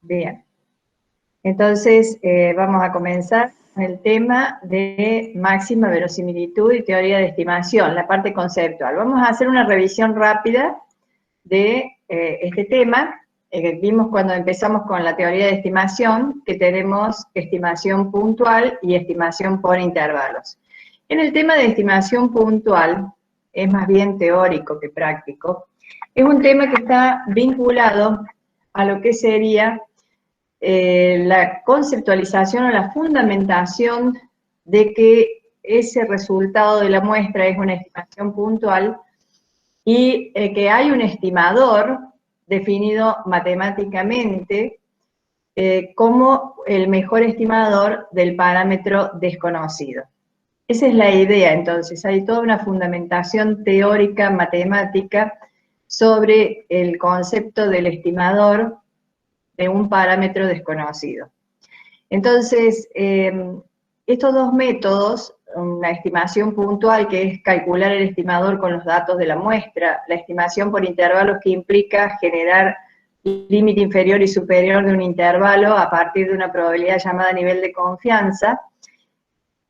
Bien, entonces vamos a comenzar con el tema de máxima verosimilitud y teoría de estimación, la parte conceptual. Vamos a hacer una revisión rápida de este tema. Vimos cuando empezamos con la teoría de estimación que tenemos estimación puntual y estimación por intervalos. En el tema de estimación puntual, es más bien teórico que práctico, es un tema que está vinculado a lo que sería la conceptualización o la fundamentación de que ese resultado de la muestra es una estimación puntual y que hay un estimador definido matemáticamente como el mejor estimador del parámetro desconocido. Esa es la idea, entonces, hay toda una fundamentación teórica, matemática, sobre el concepto del estimador de un parámetro desconocido. Entonces, estos dos métodos, una estimación puntual, que es calcular el estimador con los datos de la muestra, la estimación por intervalos, que implica generar límite inferior y superior de un intervalo a partir de una probabilidad llamada nivel de confianza,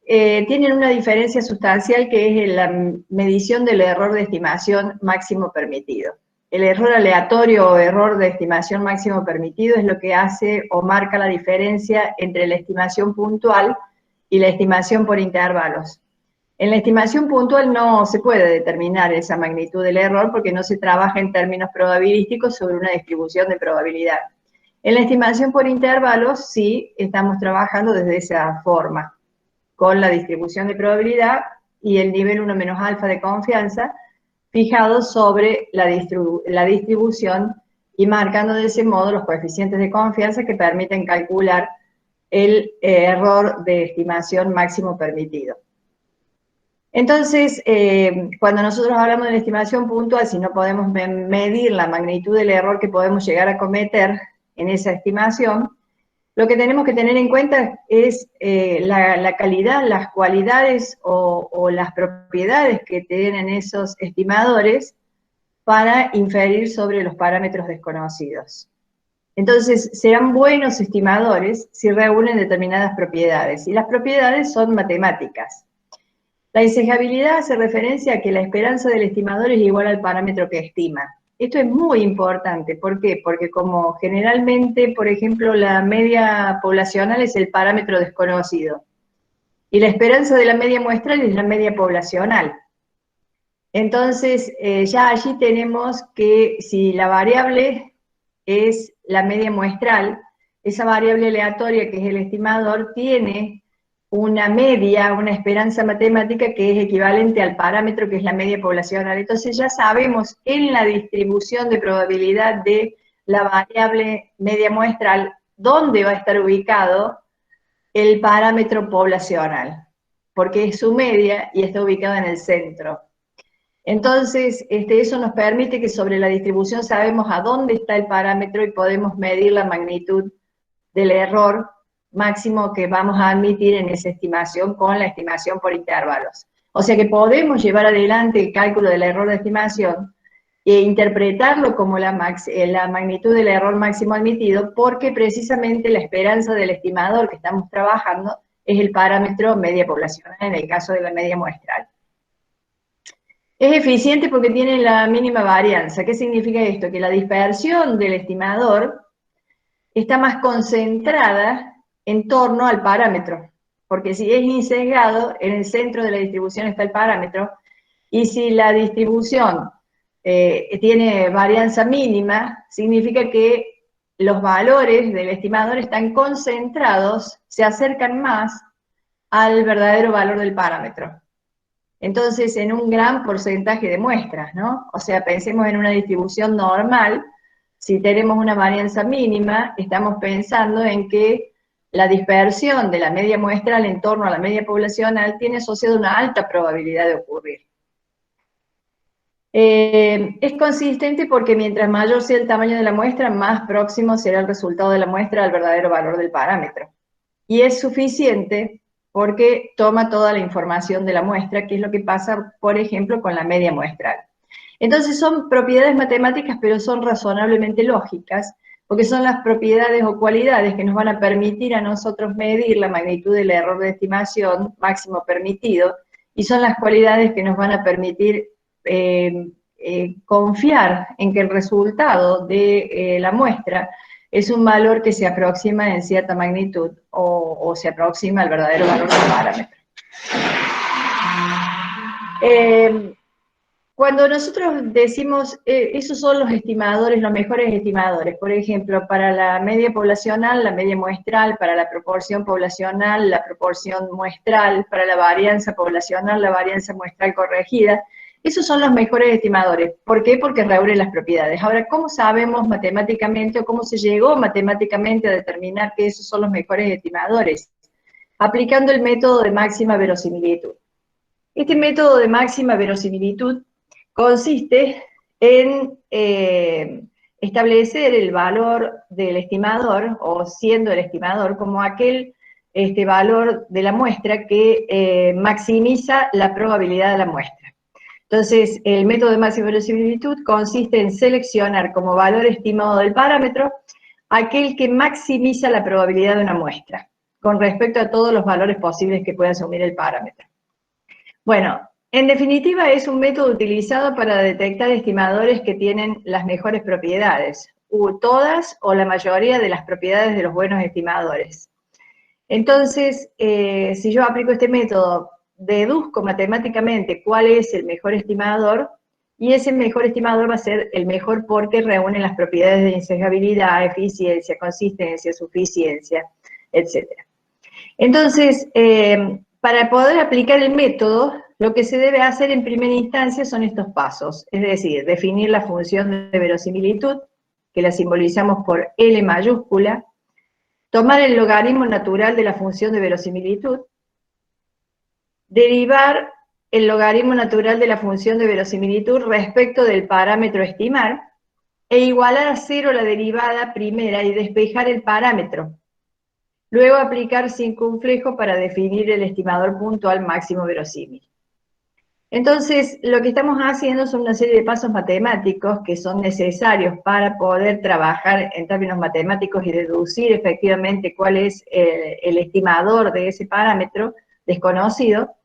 tienen una diferencia sustancial que es la medición del error de estimación máximo permitido. El error aleatorio o error de estimación máximo permitido es lo que hace o marca la diferencia entre la estimación puntual y la estimación por intervalos. En la estimación puntual no se puede determinar esa magnitud del error porque no se trabaja en términos probabilísticos sobre una distribución de probabilidad. En la estimación por intervalos sí estamos trabajando desde esa forma, con la distribución de probabilidad y el nivel 1 menos alfa de confianza fijado sobre la distribución y marcando de ese modo los coeficientes de confianza que permiten calcular el error de estimación máximo permitido. Entonces, cuando nosotros hablamos de la estimación puntual, si no podemos medir la magnitud del error que podemos llegar a cometer en esa estimación, lo que tenemos que tener en cuenta es la calidad, las cualidades o las propiedades que tienen esos estimadores para inferir sobre los parámetros desconocidos. Entonces, serán buenos estimadores si reúnen determinadas propiedades, y las propiedades son matemáticas. La insesgabilidad hace referencia a que la esperanza del estimador es igual al parámetro que estima. Esto es muy importante. ¿Por qué? Porque como generalmente, por ejemplo, la media poblacional es el parámetro desconocido y la esperanza de la media muestral es la media poblacional. Entonces, ya allí tenemos que si la variable es la media muestral, esa variable aleatoria que es el estimador tiene una media, una esperanza matemática que es equivalente al parámetro que es la media poblacional. Entonces ya sabemos en la distribución de probabilidad de la variable media muestral dónde va a estar ubicado el parámetro poblacional, porque es su media y está ubicado en el centro. Entonces, eso nos permite que sobre la distribución sabemos a dónde está el parámetro y podemos medir la magnitud del error máximo que vamos a admitir en esa estimación con la estimación por intervalos. O sea que podemos llevar adelante el cálculo del error de estimación e interpretarlo como la magnitud del error máximo admitido, porque precisamente la esperanza del estimador que estamos trabajando es el parámetro media poblacional en el caso de la media muestral. Es eficiente porque tiene la mínima varianza. ¿Qué significa esto? Que la dispersión del estimador está más concentrada en torno al parámetro, porque si es insesgado, en el centro de la distribución está el parámetro, y si la distribución tiene varianza mínima, significa que los valores del estimador están concentrados, se acercan más al verdadero valor del parámetro. Entonces, en un gran porcentaje de muestras, ¿no? O sea, pensemos en una distribución normal, si tenemos una varianza mínima, estamos pensando en que la dispersión de la media muestral en torno a la media poblacional tiene asociada una alta probabilidad de ocurrir. Es consistente porque mientras mayor sea el tamaño de la muestra, más próximo será el resultado de la muestra al verdadero valor del parámetro. Y es suficiente porque toma toda la información de la muestra, que es lo que pasa, por ejemplo, con la media muestral. Entonces son propiedades matemáticas, pero son razonablemente lógicas, porque son las propiedades o cualidades que nos van a permitir a nosotros medir la magnitud del error de estimación máximo permitido, y son las cualidades que nos van a permitir confiar en que el resultado de la muestra es un valor que se aproxima en cierta magnitud o se aproxima al verdadero valor del parámetro. Cuando nosotros decimos, esos son los estimadores, los mejores estimadores, por ejemplo, para la media poblacional, la media muestral, para la proporción poblacional, la proporción muestral, para la varianza poblacional, la varianza muestral corregida, esos son los mejores estimadores. ¿Por qué? Porque reúnen las propiedades. Ahora, ¿cómo sabemos matemáticamente o cómo se llegó matemáticamente a determinar que esos son los mejores estimadores? Aplicando el método de máxima verosimilitud. Este método de máxima verosimilitud consiste en establecer el valor del estimador, o siendo el estimador, como aquel valor de la muestra que maximiza la probabilidad de la muestra. Entonces, el método de máxima verosimilitud consiste en seleccionar como valor estimado del parámetro aquel que maximiza la probabilidad de una muestra, con respecto a todos los valores posibles que pueda asumir el parámetro. Bueno, en definitiva es un método utilizado para detectar estimadores que tienen las mejores propiedades, todas o la mayoría de las propiedades de los buenos estimadores. Entonces, si yo aplico este método, deduzco matemáticamente cuál es el mejor estimador, y ese mejor estimador va a ser el mejor porque reúne las propiedades de insesgabilidad, eficiencia, consistencia, suficiencia, etc. Entonces, para poder aplicar el método, lo que se debe hacer en primera instancia son estos pasos, es decir, definir la función de verosimilitud, que la simbolizamos por L mayúscula, tomar el logaritmo natural de la función de verosimilitud, derivar el logaritmo natural de la función de verosimilitud respecto del parámetro estimar, e igualar a 0 la derivada primera y despejar el parámetro. Luego aplicar circunflejo para definir el estimador puntual máximo verosímil. Entonces, lo que estamos haciendo son una serie de pasos matemáticos que son necesarios para poder trabajar en términos matemáticos y deducir efectivamente cuál es el estimador de ese parámetro desconocido.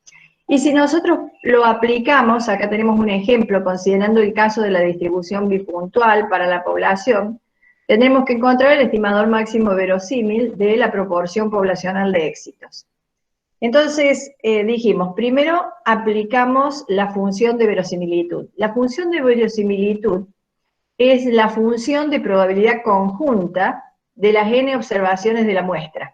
Y si nosotros lo aplicamos, acá tenemos un ejemplo, considerando el caso de la distribución bipuntual para la población, tendremos que encontrar el estimador máximo verosímil de la proporción poblacional de éxitos. Entonces, dijimos, primero aplicamos la función de verosimilitud. La función de verosimilitud es la función de probabilidad conjunta de las n observaciones de la muestra.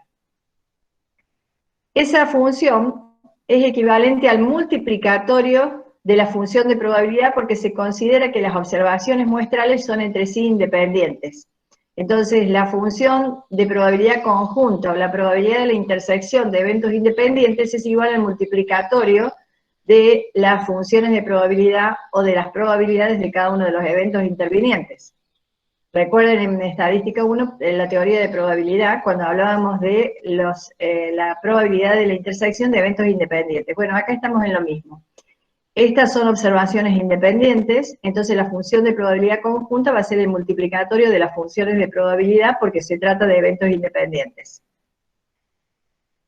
Esa función es equivalente al multiplicatorio de la función de probabilidad porque se considera que las observaciones muestrales son entre sí independientes. Entonces, la función de probabilidad conjunta o la probabilidad de la intersección de eventos independientes es igual al multiplicatorio de las funciones de probabilidad o de las probabilidades de cada uno de los eventos intervinientes. Recuerden en Estadística 1, en la teoría de probabilidad, cuando hablábamos de la probabilidad de la intersección de eventos independientes. Bueno, acá estamos en lo mismo. Estas son observaciones independientes, entonces la función de probabilidad conjunta va a ser el multiplicatorio de las funciones de probabilidad porque se trata de eventos independientes.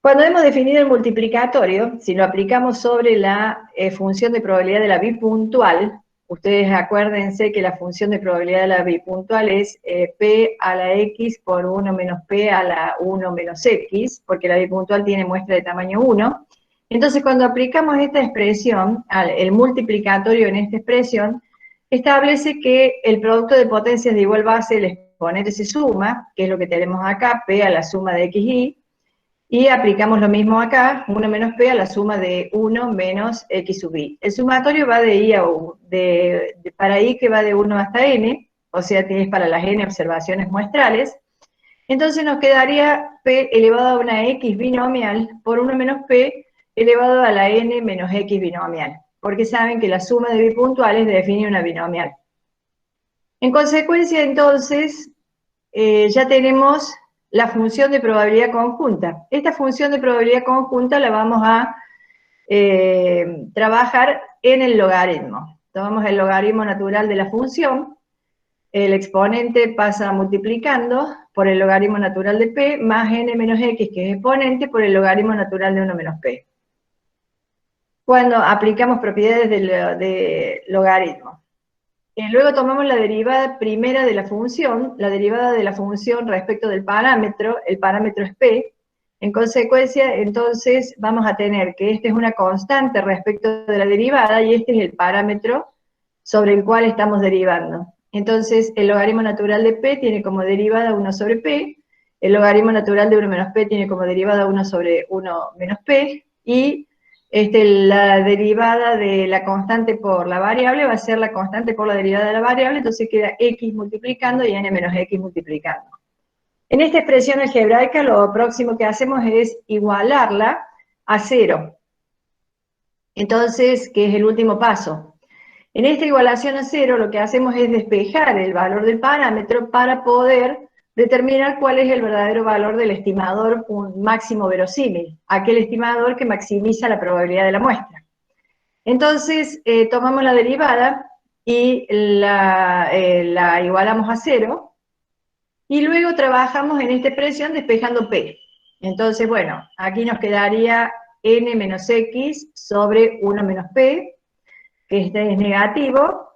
Cuando hemos definido el multiplicatorio, si lo aplicamos sobre la función de probabilidad de la bipuntual, ustedes acuérdense que la función de probabilidad de la bipuntual es p a la x por 1 menos p a la 1 menos x, porque la bipuntual tiene muestra de tamaño 1. Entonces, cuando aplicamos esta expresión, el multiplicatorio en esta expresión, establece que el producto de potencias de igual base, el exponente se suma, que es lo que tenemos acá, p a la suma de xy, y aplicamos lo mismo acá, 1 menos p a la suma de 1 menos x sub i. El sumatorio va de i a u, para i que va de 1 hasta n, o sea, es para las n observaciones muestrales. Entonces nos quedaría p elevado a una x binomial por 1 menos p elevado a la n menos x binomial, porque saben que la suma de bipuntuales define una binomial. En consecuencia, entonces, ya tenemos la función de probabilidad conjunta. Esta función de probabilidad conjunta la vamos a trabajar en el logaritmo. Tomamos el logaritmo natural de la función, el exponente pasa multiplicando por el logaritmo natural de p, más n menos x, que es exponente, por el logaritmo natural de 1 menos p. Cuando aplicamos propiedades de logaritmo. Luego tomamos la derivada primera de la función, respecto del parámetro, el parámetro es p. En consecuencia, entonces, vamos a tener que esta es una constante respecto de la derivada y este es el parámetro sobre el cual estamos derivando. Entonces, el logaritmo natural de p tiene como derivada 1 sobre p, el logaritmo natural de 1 menos p tiene como derivada 1 sobre 1 menos p, y la derivada de la constante por la variable va a ser la constante por la derivada de la variable, entonces queda x multiplicando y n menos x multiplicando. En esta expresión algebraica lo próximo que hacemos es igualarla a 0. Entonces, ¿qué es el último paso? En esta igualación a 0 lo que hacemos es despejar el valor del parámetro para poder determinar cuál es el verdadero valor del estimador máximo verosímil, aquel estimador que maximiza la probabilidad de la muestra. Entonces, tomamos la derivada y la igualamos a 0, y luego trabajamos en esta expresión despejando p. Entonces, bueno, aquí nos quedaría n menos x sobre 1 menos p, que este es negativo,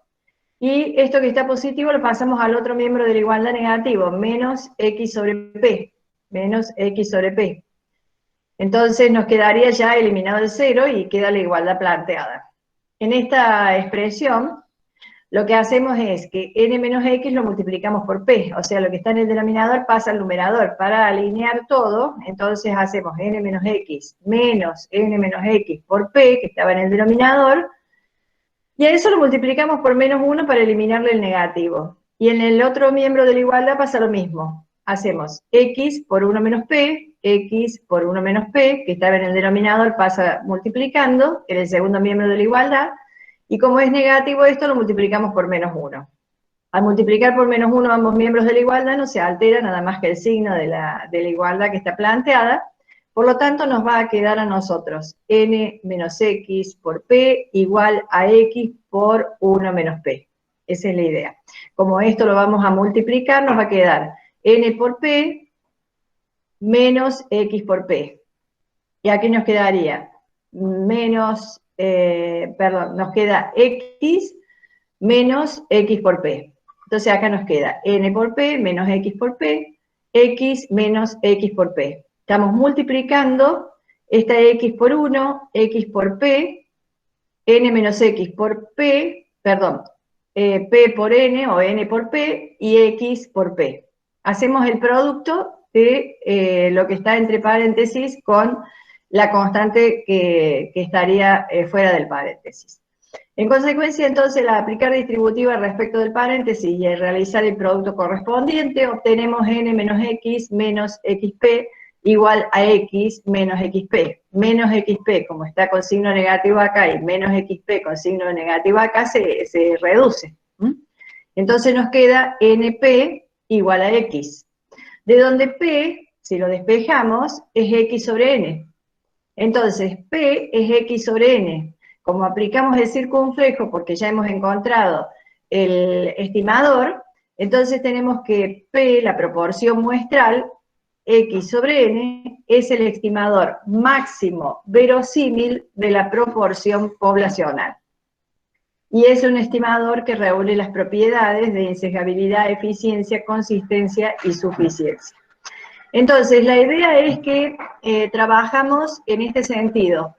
y esto que está positivo lo pasamos al otro miembro de la igualdad negativo, menos x sobre p, menos x sobre p. Entonces nos quedaría ya eliminado el 0 y queda la igualdad planteada. En esta expresión, lo que hacemos es que n menos x lo multiplicamos por p, o sea, lo que está en el denominador pasa al numerador. Para alinear todo, entonces hacemos n menos x menos n menos x por p, que estaba en el denominador, y a eso lo multiplicamos por menos 1 para eliminarle el negativo. Y en el otro miembro de la igualdad pasa lo mismo. Hacemos x por 1 menos p, x por 1 menos p, que estaba en el denominador, pasa multiplicando en el segundo miembro de la igualdad, y como es negativo esto, lo multiplicamos por menos 1. Al multiplicar por menos 1 ambos miembros de la igualdad no se altera nada más que el signo de la igualdad que está planteada. Por lo tanto, nos va a quedar a nosotros n menos x por p igual a x por 1 menos p. Esa es la idea. Como esto lo vamos a multiplicar, nos va a quedar n por p menos x por p. Y aquí nos quedaría nos queda x menos x por p. Entonces acá nos queda n por p menos x por p, x menos x por p. Estamos multiplicando esta x por 1, x por p, n menos x por p, p por n o n por p y x por p. Hacemos el producto de lo que está entre paréntesis con la constante que estaría fuera del paréntesis. En consecuencia, entonces, al aplicar distributiva respecto del paréntesis y al realizar el producto correspondiente, obtenemos n menos x menos xp igual a x menos xp. Menos xp, como está con signo negativo acá, y menos xp con signo negativo acá, se reduce. Entonces nos queda np igual a x. De donde p, si lo despejamos, es x sobre n. Entonces, p es x sobre n. Como aplicamos el circunflejo, porque ya hemos encontrado el estimador, entonces tenemos que p, la proporción muestral, x sobre n, es el estimador máximo verosímil de la proporción poblacional. Y es un estimador que reúne las propiedades de insesgabilidad, eficiencia, consistencia y suficiencia. Entonces, la idea es que trabajamos en este sentido.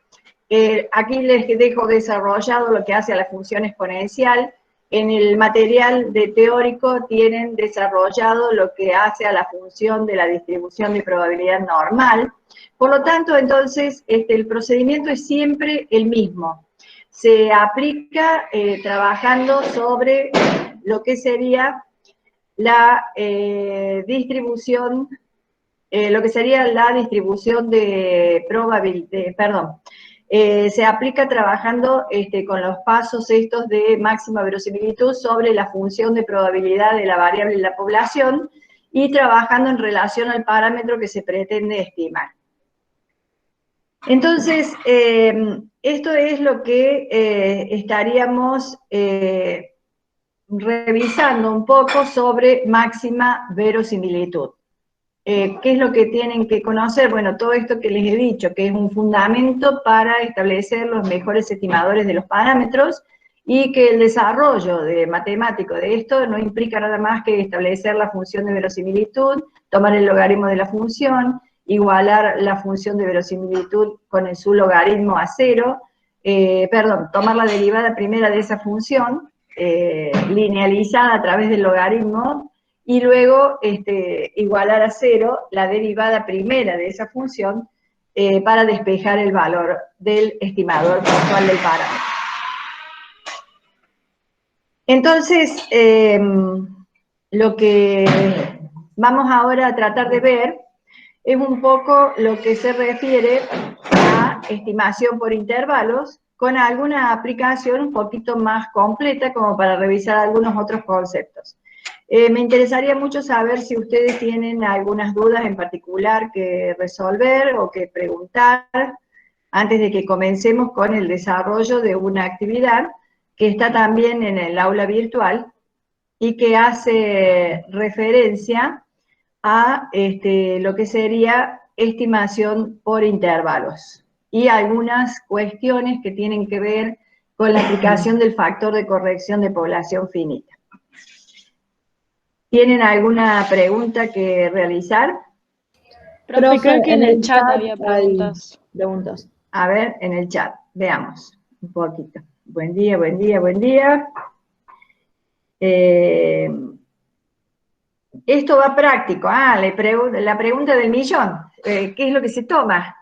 Aquí les dejo desarrollado lo que hace a la función exponencial. En el material de teórico tienen desarrollado lo que hace a la función de la distribución de probabilidad normal. Por lo tanto, entonces, el procedimiento es siempre el mismo. Se aplica trabajando sobre lo que sería la distribución de probabilidad, se aplica trabajando con los pasos estos de máxima verosimilitud sobre la función de probabilidad de la variable de la población y trabajando en relación al parámetro que se pretende estimar. Entonces, esto es lo que estaríamos revisando un poco sobre máxima verosimilitud. ¿Qué es lo que tienen que conocer? Bueno, todo esto que les he dicho, que es un fundamento para establecer los mejores estimadores de los parámetros, y que el desarrollo matemático de esto no implica nada más que establecer la función de verosimilitud, tomar el logaritmo de la función, igualar la función de verosimilitud con su logaritmo a cero, tomar la derivada primera de esa función, linealizada a través del logaritmo, y luego igualar a cero la derivada primera de esa función para despejar el valor del estimador puntual del parámetro. Entonces, lo que vamos ahora a tratar de ver es un poco lo que se refiere a estimación por intervalos, con alguna aplicación un poquito más completa como para revisar algunos otros conceptos. Me interesaría mucho saber si ustedes tienen algunas dudas en particular que resolver o que preguntar antes de que comencemos con el desarrollo de una actividad que está también en el aula virtual y que hace referencia a lo que sería estimación por intervalos y algunas cuestiones que tienen que ver con la aplicación del factor de corrección de población finita. ¿Tienen alguna pregunta que realizar? Profe, creo que en el chat había preguntas. A ver, en el chat, veamos un poquito. Buen día, buen día, buen día. Esto va práctico. La pregunta del millón. ¿Qué es lo que se toma?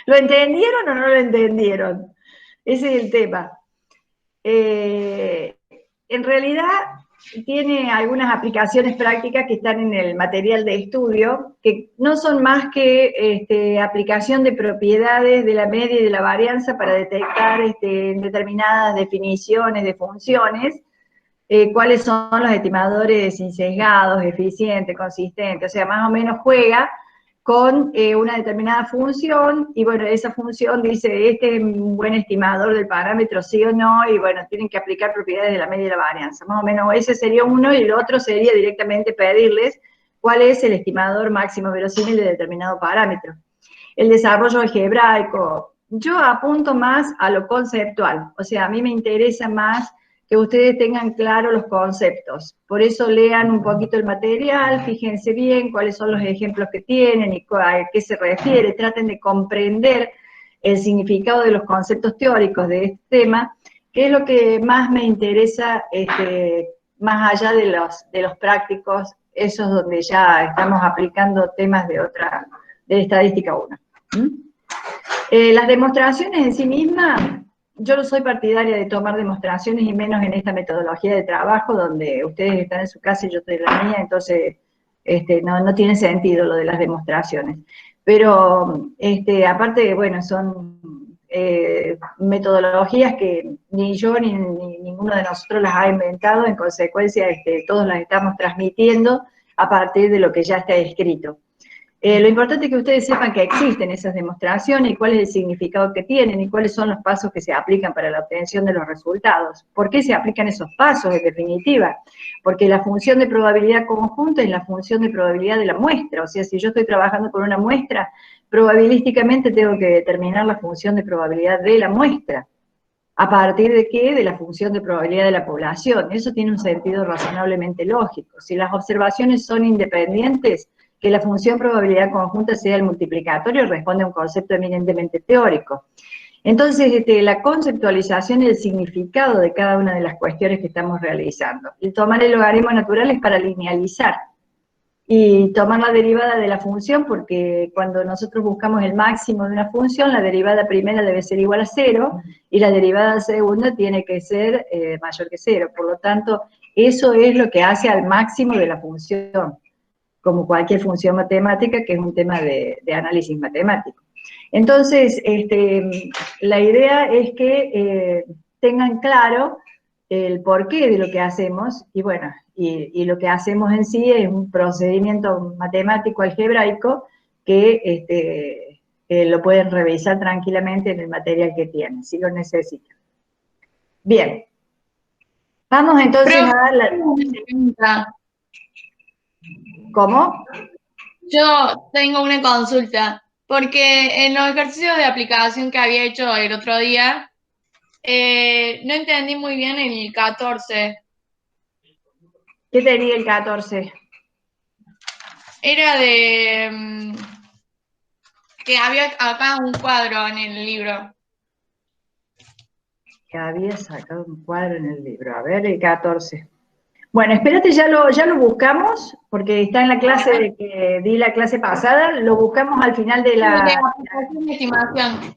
¿Lo entendieron o no lo entendieron? Ese es el tema. En realidad tiene algunas aplicaciones prácticas que están en el material de estudio, que no son más que aplicación de propiedades de la media y de la varianza para detectar en determinadas definiciones de funciones, cuáles son los estimadores insesgados, eficientes, consistentes, o sea, más o menos juega con una determinada función, y bueno, esa función dice, este es un buen estimador del parámetro, sí o no, y bueno, tienen que aplicar propiedades de la media y la varianza. Más o menos ese sería uno, y el otro sería directamente pedirles cuál es el estimador máximo verosímil de determinado parámetro. El desarrollo algebraico, yo apunto más a lo conceptual, o sea, a mí me interesa más que ustedes tengan claro los conceptos. Por eso lean un poquito el material, fíjense bien cuáles son los ejemplos que tienen y a qué se refiere, traten de comprender el significado de los conceptos teóricos de este tema, que es lo que más me interesa, más allá de los prácticos, esos donde ya estamos aplicando temas de estadística 1. Las demostraciones en sí mismas, yo no soy partidaria de tomar demostraciones, y menos en esta metodología de trabajo donde ustedes están en su casa y yo estoy en la mía, entonces no tiene sentido lo de las demostraciones. Pero aparte, bueno, son metodologías que ni yo ni ninguno de nosotros las ha inventado, en consecuencia todos las estamos transmitiendo a partir de lo que ya está escrito. Lo importante es que ustedes sepan que existen esas demostraciones y cuál es el significado que tienen y cuáles son los pasos que se aplican para la obtención de los resultados. ¿Por qué se aplican esos pasos, en definitiva? Porque la función de probabilidad conjunta es la función de probabilidad de la muestra. O sea, si yo estoy trabajando con una muestra, probabilísticamente tengo que determinar la función de probabilidad de la muestra. ¿A partir de qué? De la función de probabilidad de la población. Eso tiene un sentido razonablemente lógico. Si las observaciones son independientes, que la función probabilidad conjunta sea el multiplicatorio responde a un concepto eminentemente teórico. Entonces, la conceptualización y el significado de cada una de las cuestiones que estamos realizando. El tomar el logaritmo natural es para linealizar, y tomar la derivada de la función, porque cuando nosotros buscamos el máximo de una función, la derivada primera debe ser igual a 0, y la derivada segunda tiene que ser mayor que 0. Por lo tanto, eso es lo que hace al máximo de la función, como cualquier función matemática, que es un tema de análisis matemático. Entonces, la idea es que tengan claro el porqué de lo que hacemos, y bueno, y lo que hacemos en sí es un procedimiento matemático algebraico que lo pueden revisar tranquilamente en el material que tienen, si lo necesitan. Bien. Vamos entonces Profe, a la... tengo una pregunta. ¿Cómo? Yo tengo una consulta, porque en los ejercicios de aplicación que había hecho el otro día, no entendí muy bien el 14. ¿Qué tenía el 14? Era de que había acá un cuadro en el libro. Que había sacado un cuadro en el libro. A ver, el 14. Bueno, espérate, ya lo buscamos, porque está en la clase de que di la clase pasada, lo buscamos al final de De la... aplicación de estimación.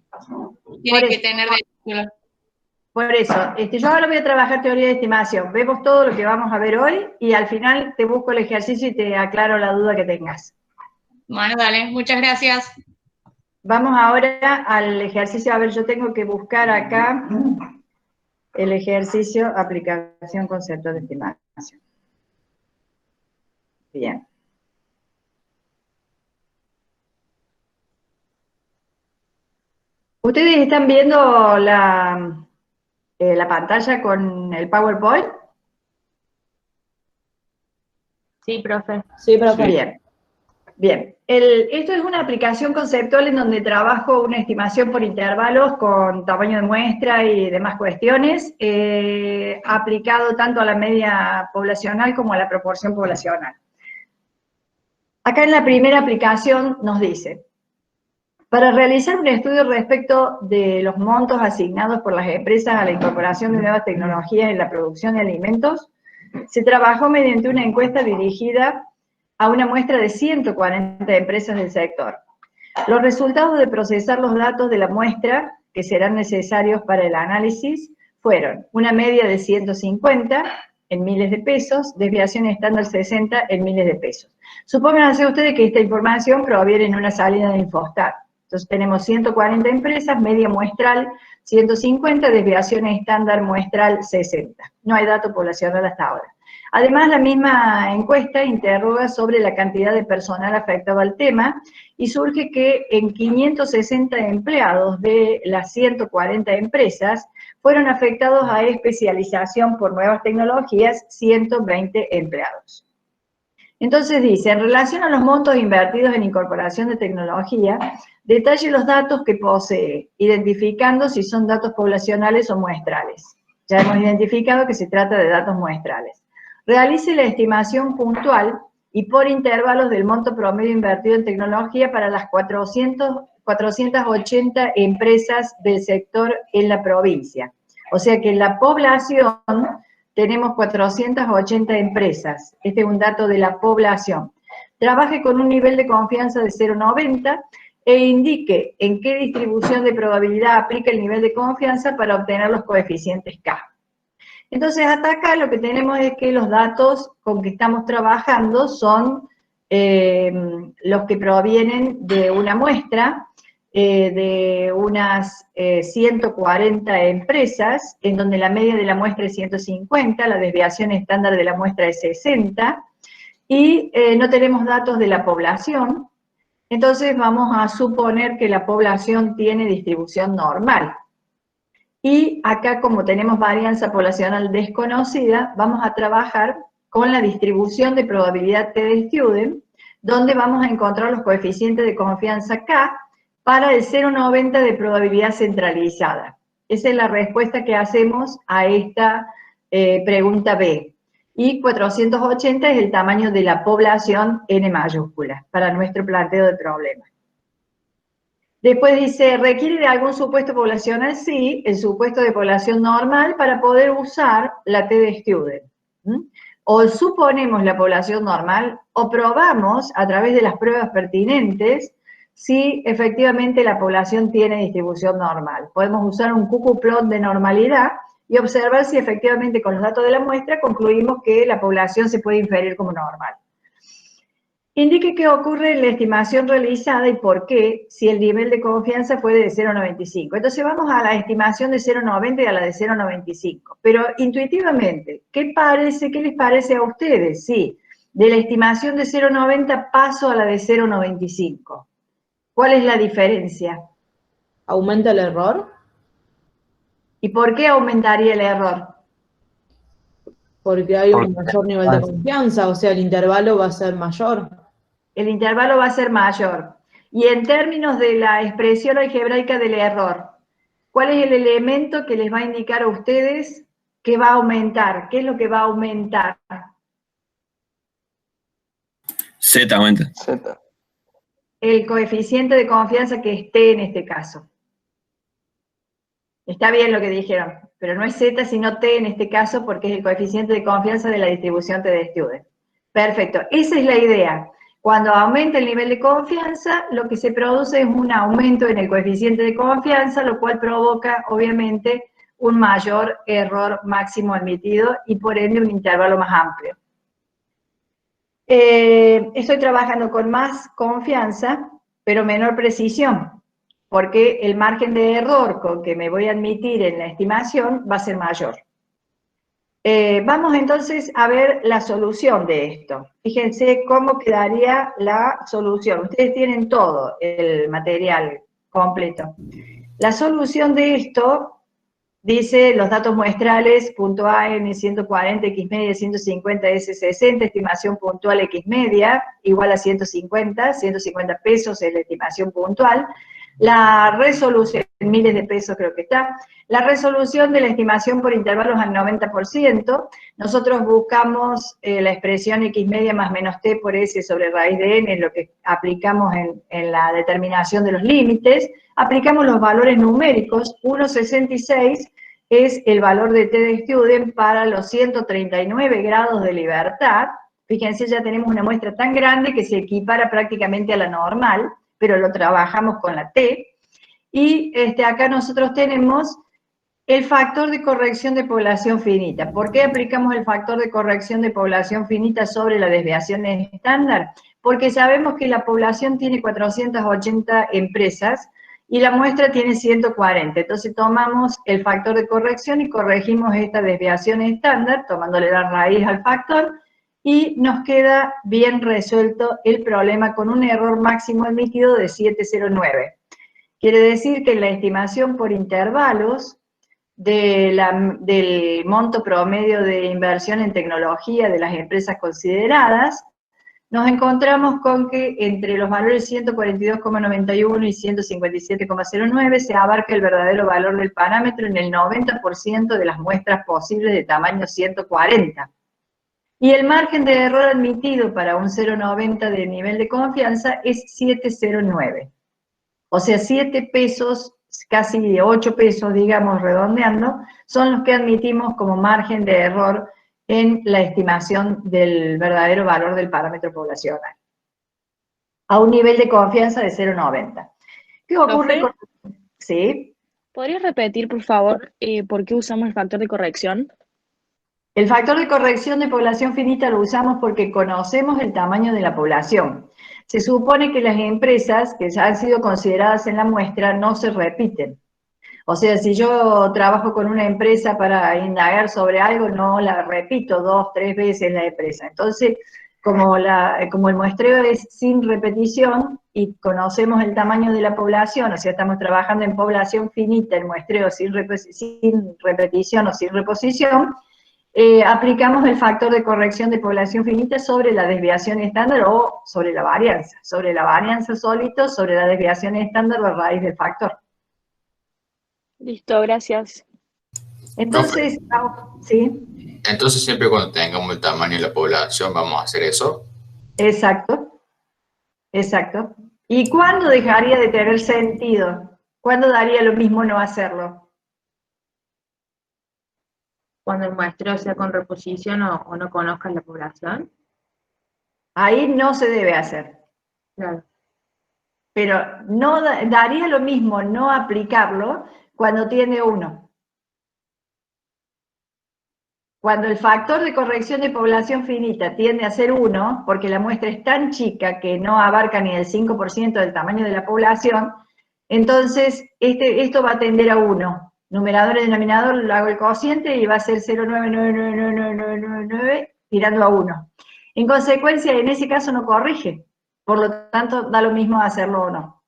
Por Tiene que eso, tener de título. por eso. Yo ahora voy a trabajar teoría de estimación. Vemos todo lo que vamos a ver hoy y al final te busco el ejercicio y te aclaro la duda que tengas. Bueno, dale, muchas gracias. Vamos ahora al ejercicio. A ver, yo tengo que buscar acá el ejercicio aplicación concepto de estimación. Bien. ¿Ustedes están viendo la pantalla con el PowerPoint? Sí, profe. Sí, profe. Bien. Bien, esto es una aplicación conceptual en donde trabajo una estimación por intervalos con tamaño de muestra y demás cuestiones, aplicado tanto a la media poblacional como a la proporción poblacional. Acá en la primera aplicación nos dice, para realizar un estudio respecto de los montos asignados por las empresas a la incorporación de nuevas tecnologías en la producción de alimentos, se trabajó mediante una encuesta dirigida a una muestra de 140 empresas del sector. Los resultados de procesar los datos de la muestra, que serán necesarios para el análisis, fueron una media de 150 en miles de pesos, desviación estándar 60 en miles de pesos. Supónganse ustedes que esta información proviene en una salida de Infostat. Entonces tenemos 140 empresas, media muestral 150, desviación estándar muestral 60. No hay dato poblacional hasta ahora. Además, la misma encuesta interroga sobre la cantidad de personal afectado al tema y surge que en 560 empleados de las 140 empresas fueron afectados a especialización por nuevas tecnologías 120 empleados. Entonces dice, en relación a los montos invertidos en incorporación de tecnología, detalle los datos que posee, identificando si son datos poblacionales o muestrales. Ya hemos identificado que se trata de datos muestrales. Realice la estimación puntual y por intervalos del monto promedio invertido en tecnología para las 480 empresas del sector en la provincia. O sea que en la población tenemos 480 empresas. Este es un dato de la población. Trabaje con un nivel de confianza de 0,90 e indique en qué distribución de probabilidad aplica el nivel de confianza para obtener los coeficientes K. Entonces, hasta acá lo que tenemos es que los datos con que estamos trabajando son los que provienen de una muestra de unas 140 empresas, en donde la media de la muestra es 150, la desviación estándar de la muestra es 60, y no tenemos datos de la población. Entonces vamos a suponer que la población tiene distribución normal. Y acá, como tenemos varianza poblacional desconocida, vamos a trabajar con la distribución de probabilidad T de Student, donde vamos a encontrar los coeficientes de confianza K para el 0,90 de probabilidad centralizada. Esa es la respuesta que hacemos a esta pregunta B. Y 480 es el tamaño de la población N mayúscula, para nuestro planteo de problema. Después dice, ¿requiere de algún supuesto poblacional? Sí, el supuesto de población normal para poder usar la T de Student. O suponemos la población normal, o probamos a través de las pruebas pertinentes si efectivamente la población tiene distribución normal. Podemos usar un cucuplot de normalidad y observar si efectivamente con los datos de la muestra concluimos que la población se puede inferir como normal. Indique qué ocurre en la estimación realizada y por qué, si el nivel de confianza fue de 0,95. Entonces vamos a la estimación de 0,90 y a la de 0,95. Pero intuitivamente, ¿qué les parece a ustedes? Sí, de la estimación de 0,90 paso a la de 0,95. ¿Cuál es la diferencia? ¿Aumenta el error? ¿Y por qué aumentaría el error? Porque hay un mayor nivel de confianza, o sea, el intervalo va a ser mayor. El intervalo va a ser mayor. Y en términos de la expresión algebraica del error, ¿cuál es el elemento que les va a indicar a ustedes que va a aumentar? ¿Qué es lo que va a aumentar? Z aumenta. Z. El coeficiente de confianza que esté en este caso. Está bien lo que dijeron, pero no es Z sino T en este caso porque es el coeficiente de confianza de la distribución T-de-Student. Perfecto, esa es la idea. Cuando aumenta el nivel de confianza, lo que se produce es un aumento en el coeficiente de confianza, lo cual provoca, obviamente, un mayor error máximo admitido y por ende un intervalo más amplio. Estoy trabajando con más confianza, pero menor precisión, porque el margen de error con que me voy a admitir en la estimación va a ser mayor. Vamos entonces a ver la solución de esto. Fíjense cómo quedaría la solución. Ustedes tienen todo el material completo. La solución de esto dice los datos muestrales, punto A, N 140, X media, 150, S 60, estimación puntual X media, igual a 150 pesos es la estimación puntual. La resolución, en miles de pesos creo que está, la resolución de la estimación por intervalos al 90%, nosotros buscamos la expresión X media más menos T por S sobre raíz de N, es lo que aplicamos en la determinación de los límites, aplicamos los valores numéricos, 1,66 es el valor de T-de-Student para los 139 grados de libertad. Fíjense, ya tenemos una muestra tan grande que se equipara prácticamente a la normal, pero lo trabajamos con la T. Y acá nosotros tenemos el factor de corrección de población finita. ¿Por qué aplicamos el factor de corrección de población finita sobre la desviación estándar? Porque sabemos que la población tiene 480 empresas y la muestra tiene 140. Entonces tomamos el factor de corrección y corregimos esta desviación estándar, tomándole la raíz al factor, y nos queda bien resuelto el problema con un error máximo admitido de 709. Quiere decir que la estimación por intervalos del monto promedio de inversión en tecnología de las empresas consideradas, nos encontramos con que entre los valores 142,91 y 157,09 se abarca el verdadero valor del parámetro en el 90% de las muestras posibles de tamaño 140. Y el margen de error admitido para un 0,90 de nivel de confianza es 709. O sea, 7 pesos, casi 8 pesos, digamos, redondeando, son los que admitimos como margen de error en la estimación del verdadero valor del parámetro poblacional, a un nivel de confianza de 0,90. ¿Qué ocurre con...? ¿Sí? ¿Podrías repetir, por favor, por qué usamos el factor de corrección? El factor de corrección de población finita lo usamos porque conocemos el tamaño de la población. Se supone que las empresas que ya han sido consideradas en la muestra no se repiten. O sea, si yo trabajo con una empresa para indagar sobre algo, no la repito 2, 3 veces la empresa. Entonces, como el muestreo es sin repetición y conocemos el tamaño de la población, o sea, estamos trabajando en población finita, el muestreo sin repetición o sin reposición, aplicamos el factor de corrección de población finita sobre la desviación estándar o sobre la varianza solito, sobre la desviación estándar a raíz del factor. Listo, gracias. Entonces, ¿sí? Entonces siempre cuando tengamos el tamaño de la población vamos a hacer eso. Exacto, exacto. ¿Y cuándo dejaría de tener sentido? ¿Cuándo daría lo mismo no hacerlo? Cuando el muestreo sea con reposición o no conozcan la población. Ahí no se debe hacer. Claro. Pero no daría lo mismo no aplicarlo cuando tiene 1. Cuando el factor de corrección de población finita tiende a ser 1, porque la muestra es tan chica que no abarca ni el 5% del tamaño de la población, entonces esto va a tender a 1. Numerador y denominador, lo hago el cociente y va a ser 0,9999999 tirando a 1. En consecuencia, en ese caso no corrige. Por lo tanto, da lo mismo hacerlo o no.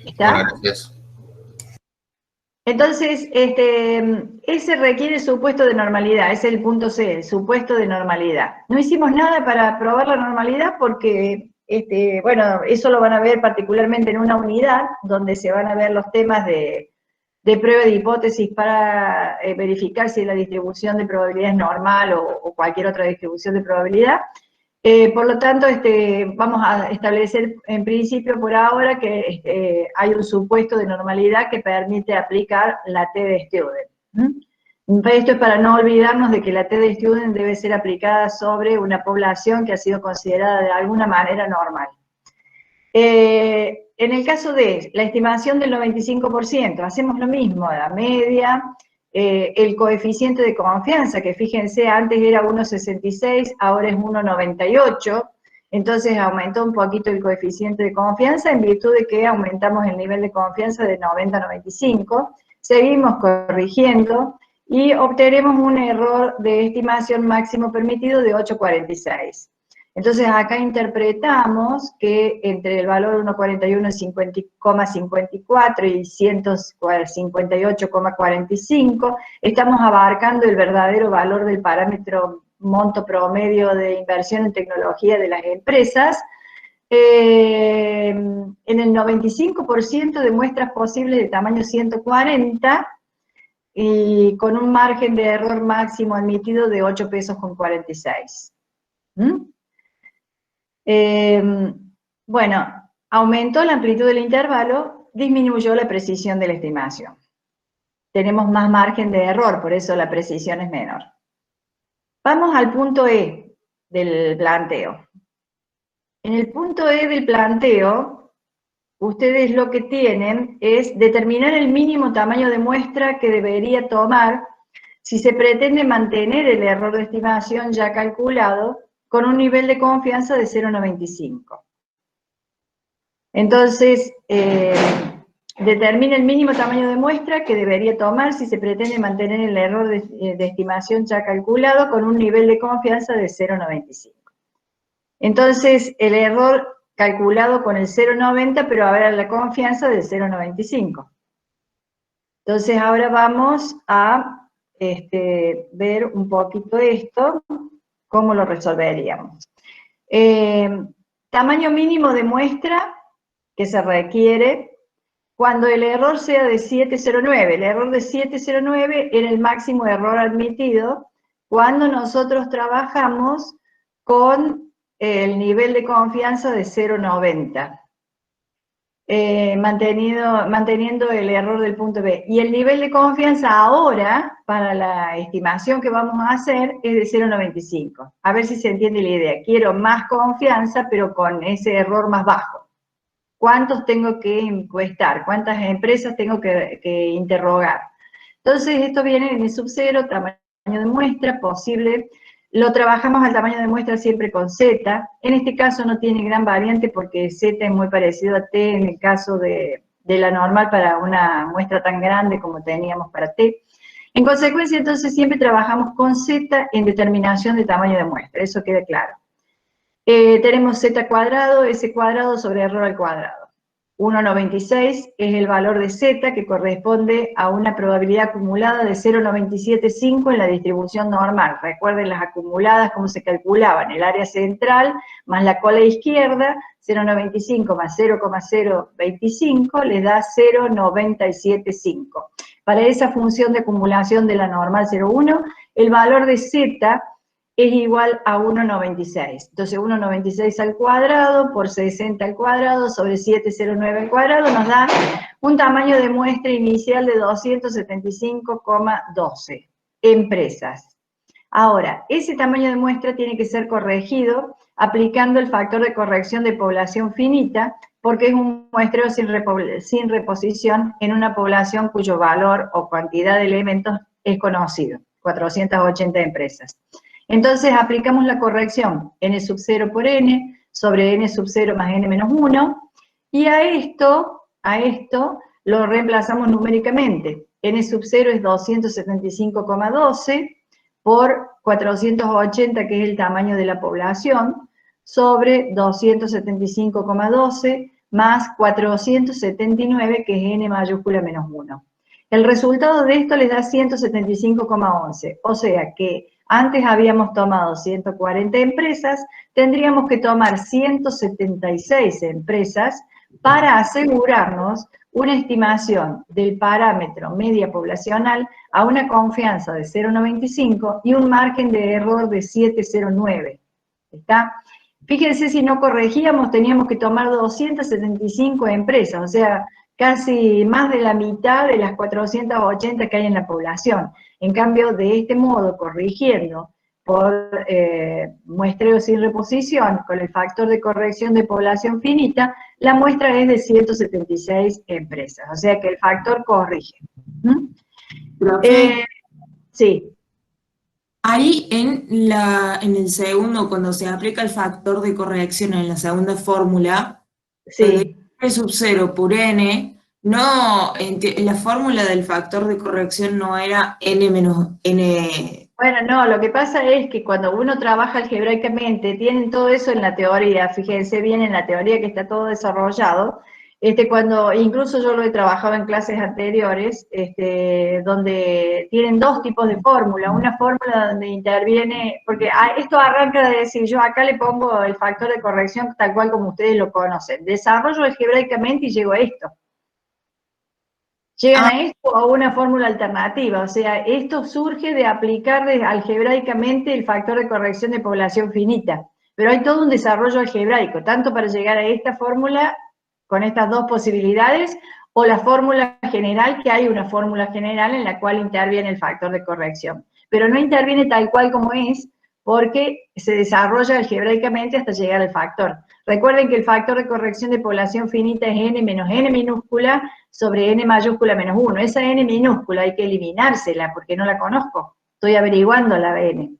¿Está? Bueno, gracias. Entonces, ese requiere supuesto de normalidad, ese es el punto C, el supuesto de normalidad. No hicimos nada para probar la normalidad porque, bueno, eso lo van a ver particularmente en una unidad, donde se van a ver los temas de prueba de hipótesis para verificar si la distribución de probabilidad es normal o cualquier otra distribución de probabilidad. Por lo tanto, vamos a establecer en principio por ahora que hay un supuesto de normalidad que permite aplicar la T de Student. Esto es para no olvidarnos de que la T de Student debe ser aplicada sobre una población que ha sido considerada de alguna manera normal. En el caso de la estimación del 95%, hacemos lo mismo, la media, el coeficiente de confianza, que fíjense, antes era 1,66, ahora es 1,98, entonces aumentó un poquito el coeficiente de confianza en virtud de que aumentamos el nivel de confianza de 90 a 95, seguimos corrigiendo y obtenemos un error de estimación máximo permitido de 8,46. Entonces acá interpretamos que entre el valor 1,41,54 y 158,45 estamos abarcando el verdadero valor del parámetro monto promedio de inversión en tecnología de las empresas. En el 95% de muestras posibles de tamaño 140 y con un margen de error máximo admitido de 8 pesos con 46. Bueno, aumentó la amplitud del intervalo, disminuyó la precisión de la estimación. Tenemos más margen de error, por eso la precisión es menor. Vamos al punto E del planteo. En el punto E del planteo, ustedes lo que tienen es determinar el mínimo tamaño de muestra que debería tomar si se pretende mantener el error de estimación ya calculado con un nivel de confianza de 0,95. Entonces, determina el mínimo tamaño de muestra que debería tomar si se pretende mantener el error de estimación ya calculado con un nivel de confianza de 0,95. Entonces, el error calculado con el 0,90, pero ahora la confianza del 0,95. Entonces, ahora vamos a ver un poquito esto, cómo lo resolveríamos. Tamaño mínimo de muestra que se requiere cuando el error sea de 709. El error de 709 era el máximo error admitido cuando nosotros trabajamos con el nivel de confianza de 0,90. Manteniendo el error del punto B. Y el nivel de confianza ahora, para la estimación que vamos a hacer, es de 0,95. A ver si se entiende la idea. Quiero más confianza, pero con ese error más bajo. ¿Cuántos tengo que encuestar? ¿Cuántas empresas tengo que interrogar? Entonces, esto viene en el sub-0, tamaño de muestra, posible. Lo trabajamos al tamaño de muestra siempre con Z. En este caso no tiene gran variante porque Z es muy parecido a T en el caso de la normal para una muestra tan grande como teníamos para T. En consecuencia, entonces, siempre trabajamos con Z en determinación de tamaño de muestra, eso queda claro. Tenemos Z cuadrado, S cuadrado sobre error al cuadrado. 1,96 es el valor de Z que corresponde a una probabilidad acumulada de 0,975 en la distribución normal. Recuerden las acumuladas, cómo se calculaban, el área central más la cola izquierda, 0,95 más 0,025 les da 0,975. Para esa función de acumulación de la normal 0,1, el valor de Z es igual a 1,96. Entonces 1,96 al cuadrado por 60 al cuadrado sobre 709 al cuadrado nos da un tamaño de muestra inicial de 275,12 empresas. Ahora, ese tamaño de muestra tiene que ser corregido aplicando el factor de corrección de población finita, porque es un muestreo sin reposición en una población cuyo valor o cantidad de elementos es conocido, 480 empresas. Entonces aplicamos la corrección n sub 0 por n sobre n sub 0 más n menos 1, y a esto lo reemplazamos numéricamente. N sub 0 es 275,12 por 480, que es el tamaño de la población, sobre 275,12 más 479, que es n mayúscula menos 1. El resultado de esto les da 175,11, o sea que antes habíamos tomado 140 empresas, tendríamos que tomar 176 empresas para asegurarnos una estimación del parámetro media poblacional a una confianza de 0,95 y un margen de error de 7,09. ¿Está? Fíjense, si no corregíamos, teníamos que tomar 275 empresas, o sea, casi más de la mitad de las 480 que hay en la población. En cambio, de este modo, corrigiendo por muestreo sin reposición, con el factor de corrección de población finita, la muestra es de 176 empresas, o sea que el factor corrige. Sí. Ahí en el segundo, cuando se aplica el factor de corrección en la segunda fórmula, Sí. P sub 0 por n, no, la fórmula del factor de corrección no era n menos n. Bueno, no, lo que pasa es que cuando uno trabaja algebraicamente, tienen todo eso en la teoría, fíjense bien en la teoría que está todo desarrollado, cuando incluso yo lo he trabajado en clases anteriores, donde tienen dos tipos de fórmula, una fórmula donde interviene, porque esto arranca de decir, yo acá le pongo el factor de corrección tal cual como ustedes lo conocen, desarrollo algebraicamente y llego a esto. Llegan a esto o a una fórmula alternativa, o sea, esto surge de aplicar algebraicamente el factor de corrección de población finita, pero hay todo un desarrollo algebraico, tanto para llegar a esta fórmula con estas dos posibilidades, o la fórmula general, que hay una fórmula general en la cual interviene el factor de corrección, pero no interviene tal cual como es, porque se desarrolla algebraicamente hasta llegar al factor. Recuerden que el factor de corrección de población finita es n menos n minúscula sobre n mayúscula menos 1. Esa n minúscula hay que eliminársela porque no la conozco. Estoy averiguando la n.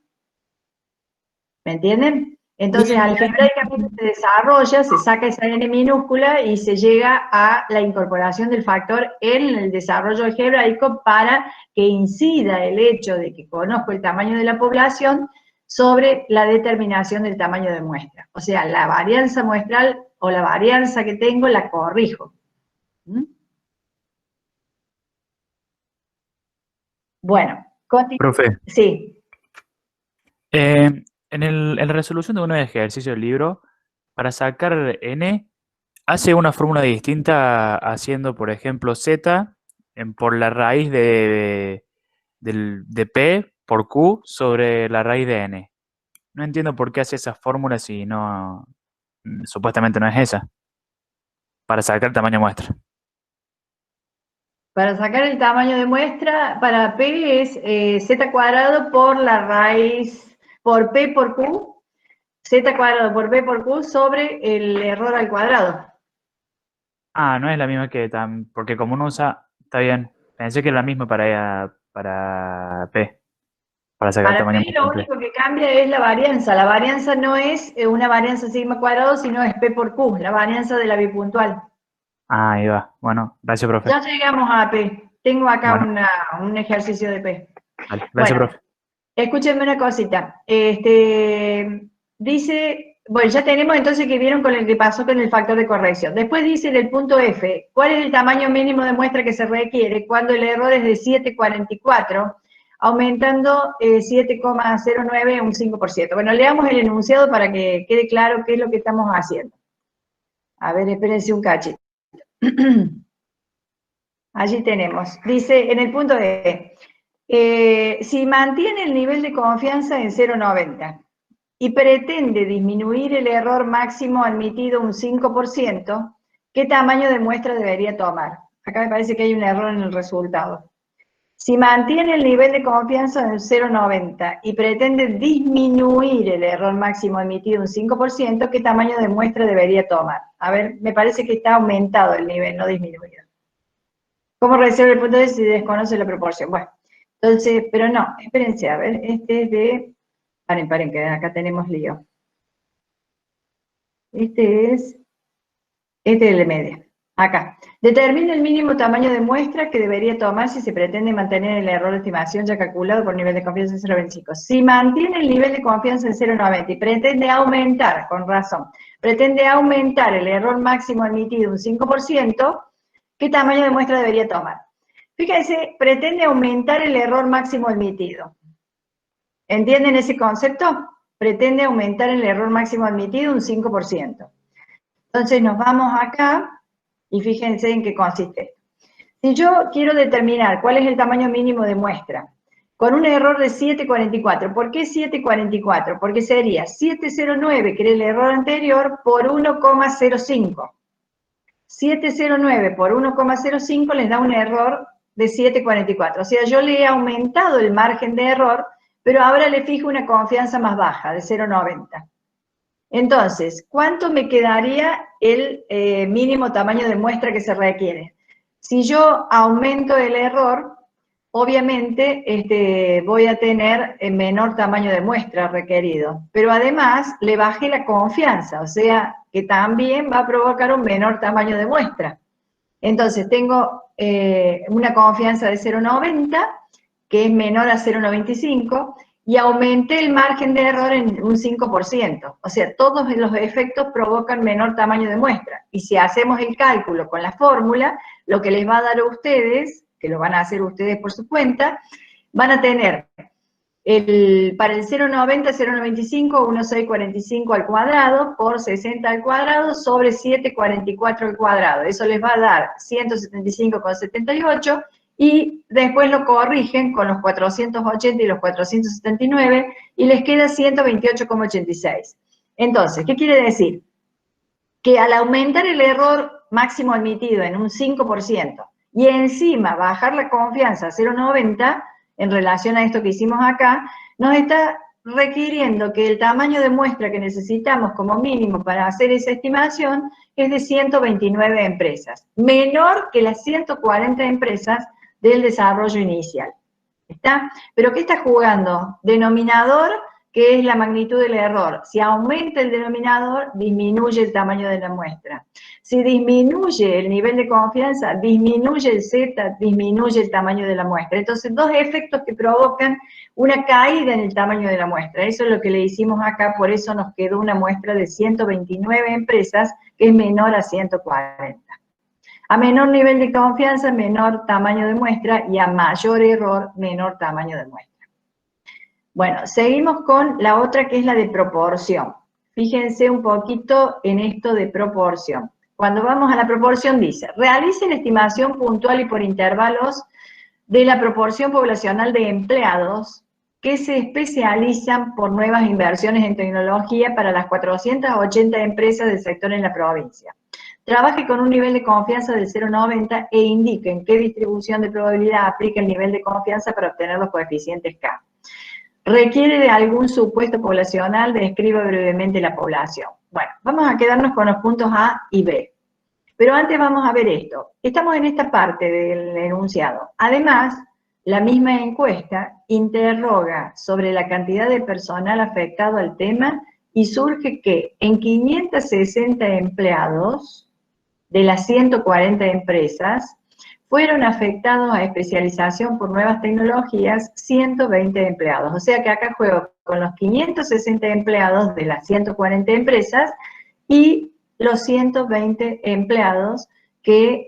¿Me entienden? Entonces, algebraicamente se desarrolla, se saca esa n minúscula y se llega a la incorporación del factor en el desarrollo algebraico para que incida el hecho de que conozco el tamaño de la población sobre la determinación del tamaño de muestra. O sea, la varianza muestral o la varianza que tengo la corrijo. Bueno, Profe. Sí. En la resolución de un ejercicio del libro, para sacar n, hace una fórmula distinta haciendo, por ejemplo, z por la raíz de p por q sobre la raíz de n. No entiendo por qué hace esa fórmula si no, supuestamente no es esa, para sacar el tamaño muestra. Para sacar el tamaño de muestra, para P es z cuadrado por la raíz, por P por Q, z cuadrado por P por Q sobre el error al cuadrado. Ah, no es la misma que porque como uno usa, está bien, pensé que era la misma para P, para sacar el Para tamaño P muestra. lo único que cambia es la varianza. La varianza no es una varianza sigma cuadrado, sino es P por Q, la varianza de la bipuntual. Ah, ahí va. Bueno, gracias, profe. Ya llegamos a P. Tengo acá Bueno. un ejercicio de P. Vale, gracias, Bueno, profe. escúchenme una cosita. Dice, bueno, ya tenemos entonces que vieron con el que pasó con el factor de corrección. Después dice en el punto F, ¿cuál es el tamaño mínimo de muestra que se requiere cuando el error es de 7,44, aumentando 7,09 un 5%? Bueno, leamos el enunciado para que quede claro qué es lo que estamos haciendo. A ver, espérense un cachito. Allí tenemos, dice en el punto E, si mantiene el nivel de confianza en 0,90 y pretende disminuir el error máximo admitido un 5%, ¿qué tamaño de muestra debería tomar? Acá me parece que hay un error en el resultado. Si mantiene el nivel de confianza en 0,90 y pretende disminuir el error máximo admitido un 5%, ¿qué tamaño de muestra debería tomar? A ver, me parece que está aumentado el nivel, no disminuido. ¿Cómo resuelve el punto D si desconoce la proporción? Bueno, entonces, pero no, espérense, a ver, este es de... Paren, que acá tenemos lío. Este es el de media. Acá. Determina el mínimo tamaño de muestra que debería tomar si se pretende mantener el error de estimación ya calculado por nivel de confianza en 0,25. Si mantiene el nivel de confianza en 0,90 y pretende aumentar, con razón, pretende aumentar el error máximo admitido un 5%, ¿qué tamaño de muestra debería tomar? Fíjense, pretende aumentar el error máximo admitido. ¿Entienden ese concepto? Pretende aumentar el error máximo admitido un 5%. Entonces nos vamos acá y fíjense en qué consiste. Si yo quiero determinar cuál es el tamaño mínimo de muestra, con un error de 7,44. ¿Por qué 7,44? Porque sería 7,09, que era el error anterior, por 1,05. 7,09 por 1,05 les da un error de 7,44. O sea, yo le he aumentado el margen de error, pero ahora le fijo una confianza más baja, de 0,90. Entonces, ¿cuánto me quedaría el mínimo tamaño de muestra que se requiere? Si yo aumento el error, obviamente voy a tener menor tamaño de muestra requerido, pero además le bajé la confianza, o sea que también va a provocar un menor tamaño de muestra. Entonces tengo una confianza de 0,90, que es menor a 0,95, y aumenté el margen de error en un 5%. O sea, todos los efectos provocan menor tamaño de muestra. Y si hacemos el cálculo con la fórmula, lo que les va a dar a ustedes, que lo van a hacer ustedes por su cuenta, van a tener para el 0,90, 0,95, 1,645 al cuadrado por 60 al cuadrado sobre 7,44 al cuadrado. Eso les va a dar 175,78 y después lo corrigen con los 480 y los 479 y les queda 128,86. Entonces, ¿qué quiere decir? Que al aumentar el error máximo admitido en un 5%, y encima bajar la confianza a 0,90 en relación a esto que hicimos acá, nos está requiriendo que el tamaño de muestra que necesitamos como mínimo para hacer esa estimación es de 129 empresas, menor que las 140 empresas del desarrollo inicial. ¿Está? ¿Pero qué está jugando? Denominador, que es la magnitud del error. Si aumenta el denominador, disminuye el tamaño de la muestra. Si disminuye el nivel de confianza, disminuye el Z, disminuye el tamaño de la muestra. Entonces, dos efectos que provocan una caída en el tamaño de la muestra. Eso es lo que le hicimos acá, por eso nos quedó una muestra de 129 empresas, que es menor a 140. A menor nivel de confianza, menor tamaño de muestra, y a mayor error, menor tamaño de muestra. Bueno, seguimos con la otra, que es la de proporción. Fíjense un poquito en esto de proporción. Cuando vamos a la proporción dice, realicen estimación puntual y por intervalos de la proporción poblacional de empleados que se especializan por nuevas inversiones en tecnología para las 480 empresas del sector en la provincia. Trabaje con un nivel de confianza del 0,90 e indique en qué distribución de probabilidad aplica el nivel de confianza para obtener los coeficientes K. ¿Requiere de algún supuesto poblacional? Describa brevemente la población. Bueno, vamos a quedarnos con los puntos A y B. Pero antes vamos a ver esto. Estamos en esta parte del enunciado. Además, la misma encuesta interroga sobre la cantidad de personal afectado al tema y surge que en 560 empleados de las 140 empresas, fueron afectados a especialización por nuevas tecnologías 120 empleados. O sea que acá juego con los 560 empleados de las 140 empresas y los 120 empleados que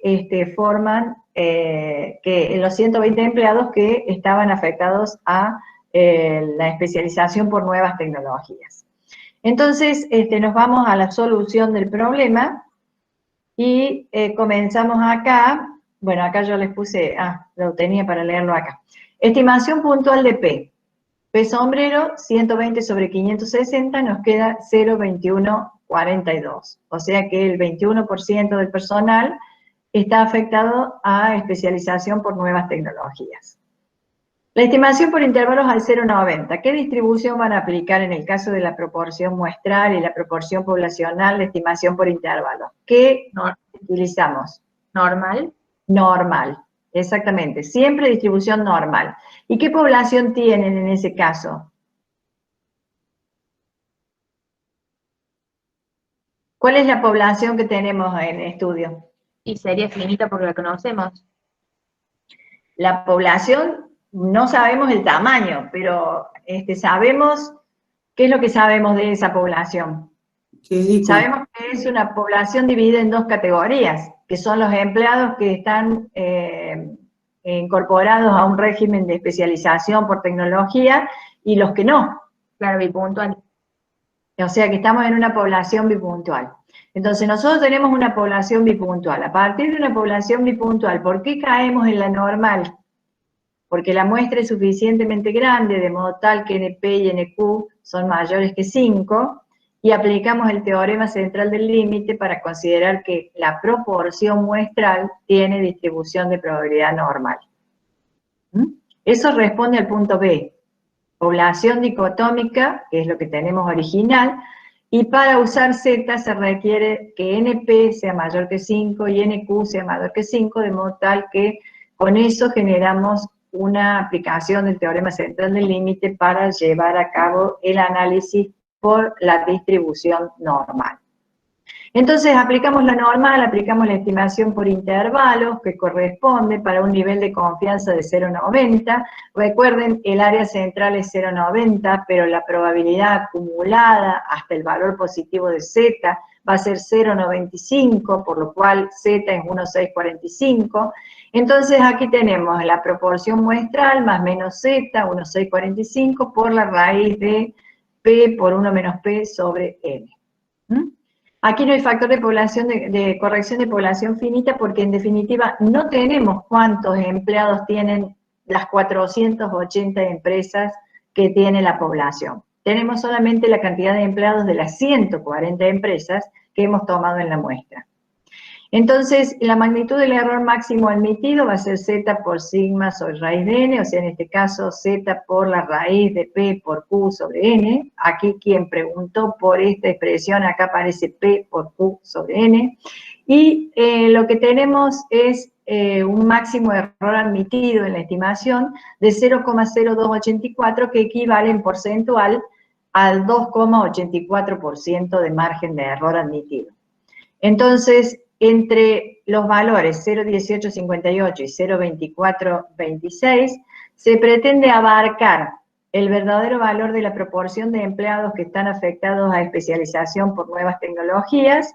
los 120 empleados que estaban afectados a la especialización por nuevas tecnologías. Entonces, nos vamos a la solución del problema y comenzamos acá. Bueno, acá yo les puse, lo tenía para leerlo acá. Estimación puntual de P. P sombrero, 120 sobre 560, nos queda 0,2142. O sea que el 21% del personal está afectado a especialización por nuevas tecnologías. La estimación por intervalos al 0,90. ¿Qué distribución van a aplicar en el caso de la proporción muestral y la proporción poblacional de estimación por intervalos? ¿Qué utilizamos? Normal. Normal, exactamente. Siempre distribución normal. ¿Y qué población tienen en ese caso? ¿Cuál es la población que tenemos en estudio? Y sería finita porque la conocemos. La población, no sabemos el tamaño, pero sabemos, ¿qué es lo que sabemos de esa población? Sabemos que es una población dividida en dos categorías, que son los empleados que están incorporados a un régimen de especialización por tecnología y los que no. Claro, bipuntual. O sea que estamos en una población bipuntual. Entonces nosotros tenemos una población bipuntual. A partir de una población bipuntual, ¿por qué caemos en la normal? Porque la muestra es suficientemente grande, de modo tal que NP y NQ son mayores que 5, y aplicamos el teorema central del límite para considerar que la proporción muestral tiene distribución de probabilidad normal. Eso responde al punto B. Población dicotómica, que es lo que tenemos original, y para usar Z se requiere que NP sea mayor que 5 y NQ sea mayor que 5, de modo tal que con eso generamos una aplicación del teorema central del límite para llevar a cabo el análisis por la distribución normal. Entonces aplicamos la normal, aplicamos la estimación por intervalos que corresponde para un nivel de confianza de 0,90. Recuerden, el área central es 0,90, pero la probabilidad acumulada hasta el valor positivo de Z va a ser 0,95, por lo cual Z es 1,645. Entonces aquí tenemos la proporción muestral más menos Z, 1,645, por la raíz de P por 1 menos P sobre N. Aquí no hay factor de población de corrección de población finita porque en definitiva no tenemos cuántos empleados tienen las 480 empresas que tiene la población. Tenemos solamente la cantidad de empleados de las 140 empresas que hemos tomado en la muestra. Entonces, la magnitud del error máximo admitido va a ser Z por sigma sobre raíz de N, o sea, en este caso Z por la raíz de P por Q sobre N. Aquí quien preguntó por esta expresión, acá aparece P por Q sobre N. Y lo que tenemos es un máximo de error admitido en la estimación de 0,0284, que equivale en porcentual al 2,84% de margen de error admitido. Entonces, entre los valores 0,1858 y 0,2426, se pretende abarcar el verdadero valor de la proporción de empleados que están afectados a especialización por nuevas tecnologías,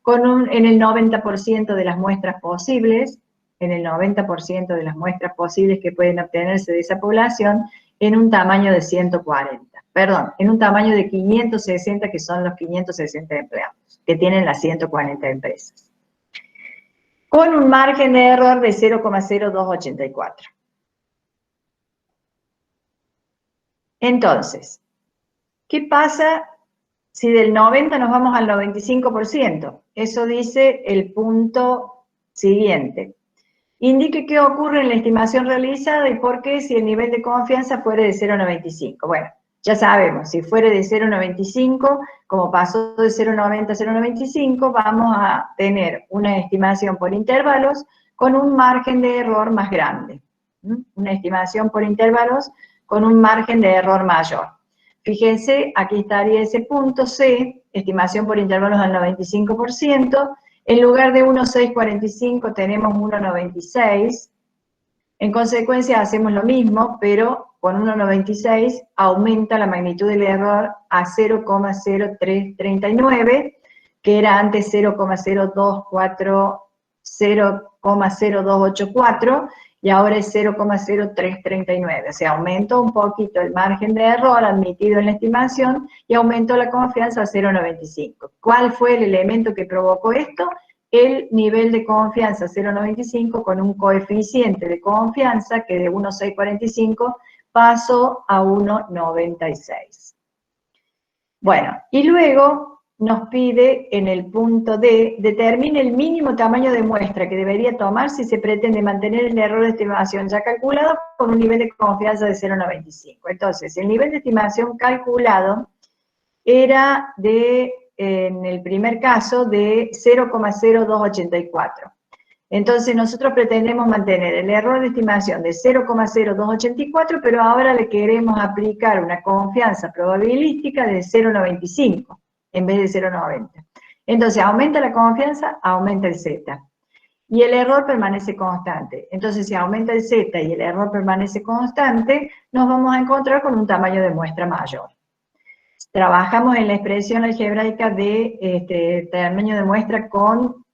en el 90% de las muestras posibles, en el 90% de las muestras posibles que pueden obtenerse de esa población, en un tamaño de 140. Perdón, en un tamaño de 560, que son los 560 empleados, que tienen las 140 empresas. Con un margen de error de 0,0284. Entonces, ¿qué pasa si del 90 nos vamos al 95%? Eso dice el punto siguiente. Indique qué ocurre en la estimación realizada y por qué si el nivel de confianza fuera de 0,95. Bueno, ya sabemos, si fuera de 0,95, como pasó de 0,90 a 0,95, vamos a tener una estimación por intervalos con un margen de error más grande. Una estimación por intervalos con un margen de error mayor. Fíjense, aquí estaría ese punto C, estimación por intervalos al 95%, en lugar de 1,645 tenemos 1,96, en consecuencia hacemos lo mismo, pero con 1,96 aumenta la magnitud del error a 0,0339, que era antes 0,0284, y ahora es 0,0339. O sea, aumentó un poquito el margen de error admitido en la estimación y aumentó la confianza a 0,95. ¿Cuál fue el elemento que provocó esto? El nivel de confianza 0,95 con un coeficiente de confianza que de 1,645 pasó a 1,96. Bueno, y luego nos pide en el punto D, determine el mínimo tamaño de muestra que debería tomar si se pretende mantener el error de estimación ya calculado con un nivel de confianza de 0,95. Entonces, el nivel de estimación calculado era en el primer caso, de 0,0284. Entonces, nosotros pretendemos mantener el error de estimación de 0,0284, pero ahora le queremos aplicar una confianza probabilística de 0,95 en vez de 0,90. Entonces, aumenta la confianza, aumenta el Z. Y el error permanece constante. Entonces, si aumenta el Z y el error permanece constante, nos vamos a encontrar con un tamaño de muestra mayor. Trabajamos en la expresión algebraica de tamaño de muestra con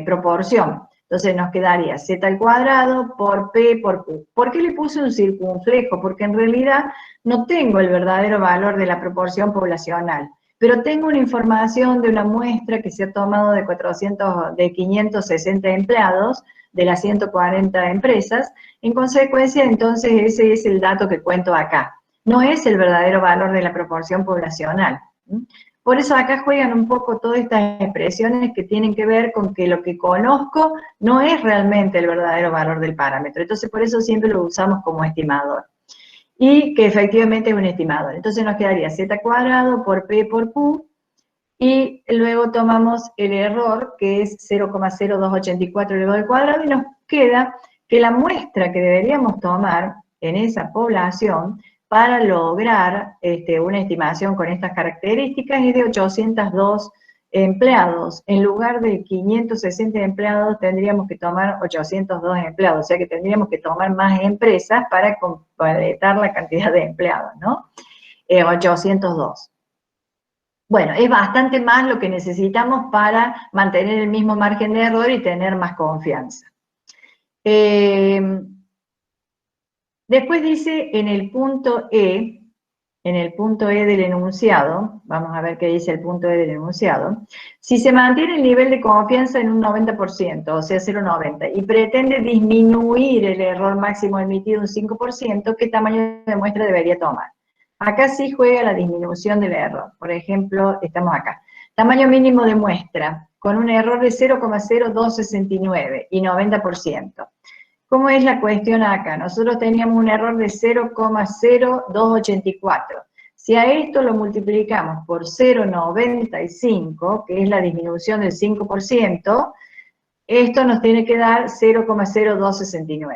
proporción. Entonces nos quedaría z al cuadrado por p por q. ¿Por qué le puse un circunflejo? Porque en realidad no tengo el verdadero valor de la proporción poblacional, pero tengo una información de una muestra que se ha tomado de 560 empleados de las 140 empresas. En consecuencia, entonces ese es el dato que cuento acá. No es el verdadero valor de la proporción poblacional. Por eso acá juegan un poco todas estas expresiones que tienen que ver con que lo que conozco no es realmente el verdadero valor del parámetro. Entonces por eso siempre lo usamos como estimador. Y que efectivamente es un estimador. Entonces nos quedaría z cuadrado por p por q, y luego tomamos el error, que es 0,0284 elevado al cuadrado, y nos queda que la muestra que deberíamos tomar en esa población para lograr una estimación con estas características es de 802 empleados. En lugar de 560 empleados tendríamos que tomar 802 empleados, o sea que tendríamos que tomar más empresas para completar la cantidad de empleados, ¿no? 802. Bueno, es bastante más lo que necesitamos para mantener el mismo margen de error y tener más confianza. Después dice en el punto E del enunciado, vamos a ver qué dice el punto E del enunciado, si se mantiene el nivel de confianza en un 90%, o sea 0,90, y pretende disminuir el error máximo emitido un 5%, ¿qué tamaño de muestra debería tomar? Acá sí juega la disminución del error. Por ejemplo, estamos acá. Tamaño mínimo de muestra, con un error de 0,0269 y 90%. ¿Cómo es la cuestión acá? Nosotros teníamos un error de 0,0284. Si a esto lo multiplicamos por 0,95, que es la disminución del 5%, esto nos tiene que dar 0,0269.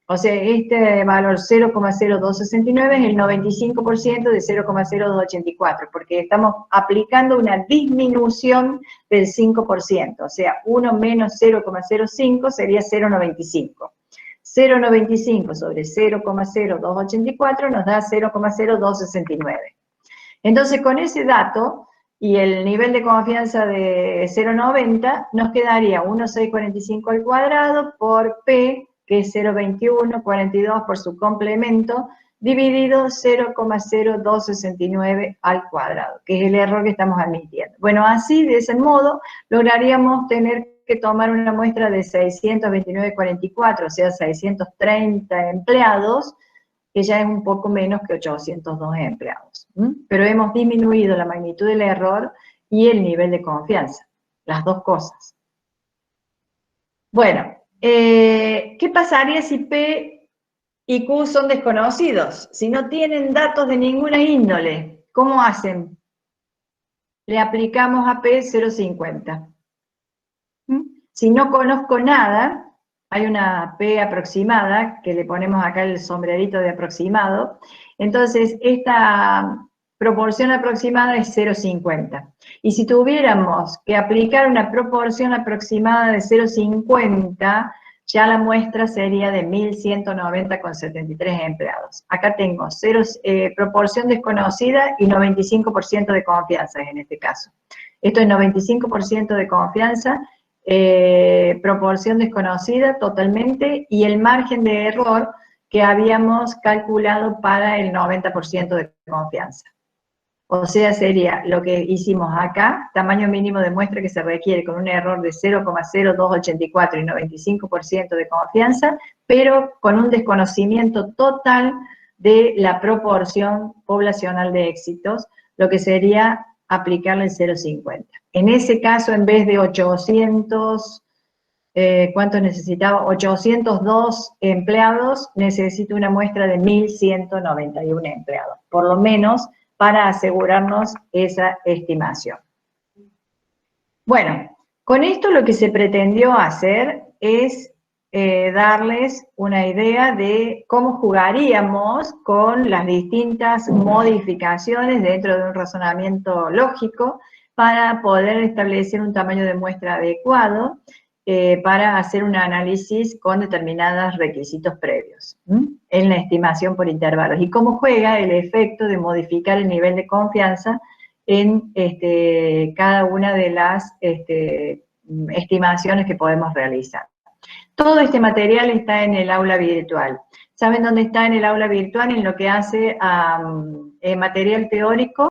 O sea, este valor 0,0269 es el 95% de 0,0284, porque estamos aplicando una disminución del 5%, o sea, 1 menos 0,05 sería 0,95. 0,95 sobre 0,0284 nos da 0,0269. Entonces, con ese dato y el nivel de confianza de 0,90, nos quedaría 1,645 al cuadrado por P, que es 0,2142 por su complemento, dividido 0,0269 al cuadrado, que es el error que estamos admitiendo. Bueno, así, de ese modo, lograríamos tener que tomar una muestra de 629,44, o sea, 630 empleados, que ya es un poco menos que 802 empleados. Pero hemos disminuido la magnitud del error y el nivel de confianza, las dos cosas. Bueno, ¿qué pasaría si P y Q son desconocidos? Si no tienen datos de ninguna índole, ¿cómo hacen? Le aplicamos a P 0,50. Si no conozco nada, hay una P aproximada, que le ponemos acá el sombrerito de aproximado, entonces esta proporción aproximada es 0,50. Y si tuviéramos que aplicar una proporción aproximada de 0,50, ya la muestra sería de 1.190,73 empleados. Acá tengo proporción desconocida y 95% de confianza en este caso. Esto es 95% de confianza, proporción desconocida totalmente, y el margen de error que habíamos calculado para el 90% de confianza. O sea, sería lo que hicimos acá, tamaño mínimo de muestra que se requiere con un error de 0,0284 y 95% de confianza, pero con un desconocimiento total de la proporción poblacional de éxitos, lo que sería aplicarle el 0,50. En ese caso, en vez de 800, ¿cuánto necesitaba? 802 empleados, necesito una muestra de 1.191 empleados, por lo menos para asegurarnos esa estimación. Bueno, con esto lo que se pretendió hacer es darles una idea de cómo jugaríamos con las distintas modificaciones dentro de un razonamiento lógico para poder establecer un tamaño de muestra adecuado para hacer un análisis con determinados requisitos previos en la estimación por intervalos, y cómo juega el efecto de modificar el nivel de confianza en cada una de las estimaciones que podemos realizar. Todo este material está en el aula virtual. ¿Saben dónde está en el aula virtual? En lo que hace a material teórico